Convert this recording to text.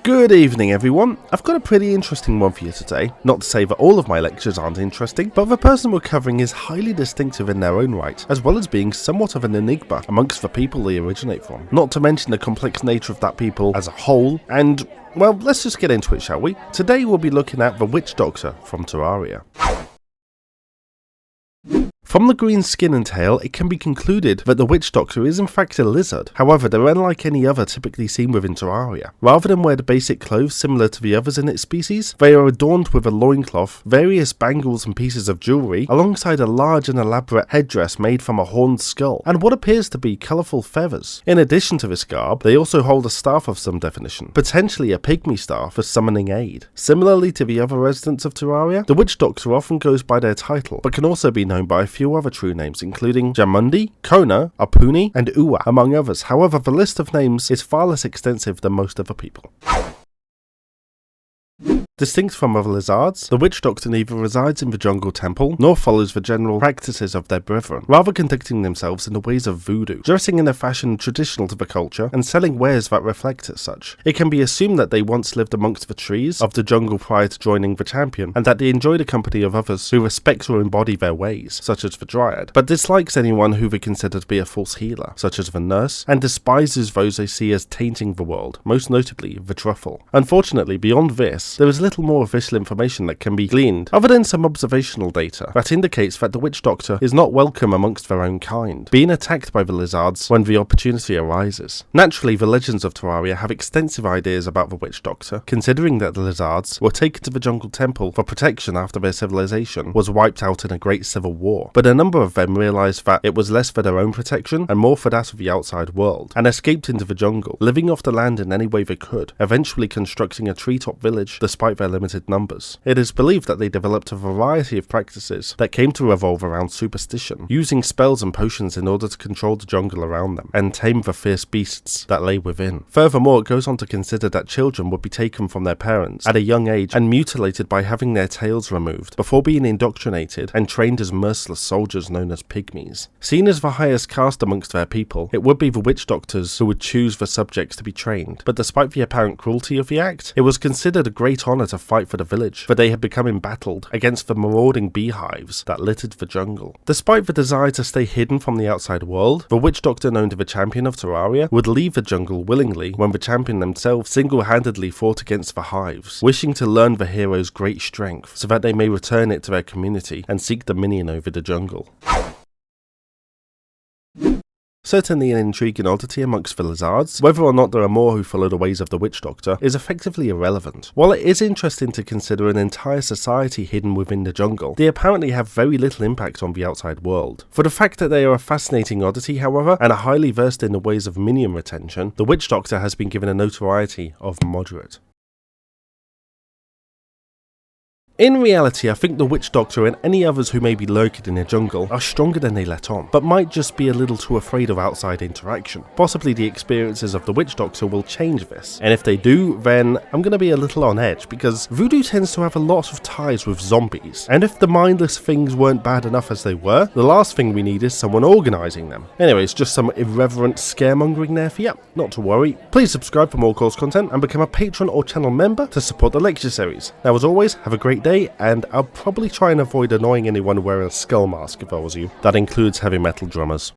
Good evening everyone, I've got a pretty interesting one for you today. Not to say that all of my lectures aren't interesting, but the person we're covering is highly distinctive in their own right, as well as being somewhat of an enigma amongst the people they originate from. Not to mention the complex nature of that people as a whole, and well, let's just get into it, shall we? Today we'll be looking at the Witch Doctor from Terraria. From the green skin and tail, it can be concluded that the Witch Doctor is in fact a lizard. However, they're unlike any other typically seen within Terraria. Rather than wear the basic clothes similar to the others in its species, they are adorned with a loincloth, various bangles and pieces of jewellery, alongside a large and elaborate headdress made from a horned skull, and what appears to be colourful feathers. In addition to this garb, they also hold a staff of some definition, potentially a pygmy staff for summoning aid. Similarly to the other residents of Terraria, the Witch Doctor often goes by their title, but can also be known by a few other true names, including Jamundi, Kona, Apuni, and Uwa, among others. However, the list of names is far less extensive than most other people. Distinct from other lizards, the Witch Doctor neither resides in the jungle temple, nor follows the general practices of their brethren, rather conducting themselves in the ways of voodoo, dressing in a fashion traditional to the culture, and selling wares that reflect as such. It can be assumed that they once lived amongst the trees of the jungle prior to joining the champion, and that they enjoy the company of others who respect or embody their ways, such as the Dryad, but dislikes anyone who they consider to be a false healer, such as the Nurse, and despises those they see as tainting the world, most notably the Truffle. Unfortunately, beyond this, there is little more official information that can be gleaned, other than some observational data that indicates that the Witch Doctor is not welcome amongst their own kind, being attacked by the lizards when the opportunity arises. Naturally, the legends of Terraria have extensive ideas about the Witch Doctor, considering that the lizards were taken to the jungle temple for protection after their civilization was wiped out in a great civil war, but a number of them realised that it was less for their own protection and more for that of the outside world, and escaped into the jungle, living off the land in any way they could, eventually constructing a treetop village despite their limited numbers. It is believed that they developed a variety of practices that came to revolve around superstition, using spells and potions in order to control the jungle around them and tame the fierce beasts that lay within. Furthermore, it goes on to consider that children would be taken from their parents at a young age and mutilated by having their tails removed before being indoctrinated and trained as merciless soldiers known as pygmies. Seen as the highest caste amongst their people, it would be the witch doctors who would choose the subjects to be trained, but despite the apparent cruelty of the act, it was considered a great honour to fight for the village, for they had become embattled against the marauding beehives that littered the jungle. Despite the desire to stay hidden from the outside world, the Witch Doctor known to the champion of Terraria would leave the jungle willingly when the champion themselves single-handedly fought against the hives, wishing to learn the hero's great strength so that they may return it to their community and seek dominion over the jungle. Certainly an intriguing oddity amongst the lizards, whether or not there are more who follow the ways of the Witch Doctor is effectively irrelevant. While it is interesting to consider an entire society hidden within the jungle, they apparently have very little impact on the outside world. For the fact that they are a fascinating oddity, however, and are highly versed in the ways of minion retention, the Witch Doctor has been given a notoriety of moderate. In reality, I think the Witch Doctor and any others who may be lurking in the jungle are stronger than they let on, but might just be a little too afraid of outside interaction. Possibly the experiences of the Witch Doctor will change this, and if they do, then I'm going to be a little on edge, because voodoo tends to have a lot of ties with zombies, and if the mindless things weren't bad enough as they were, the last thing we need is someone organising them. Anyways, just some irreverent scaremongering there for you, not to worry. Please subscribe for more course content and become a patron or channel member to support the lecture series. Now as always, have a great day, and I'll probably try and avoid annoying anyone wearing a skull mask if I was you. That includes heavy metal drummers.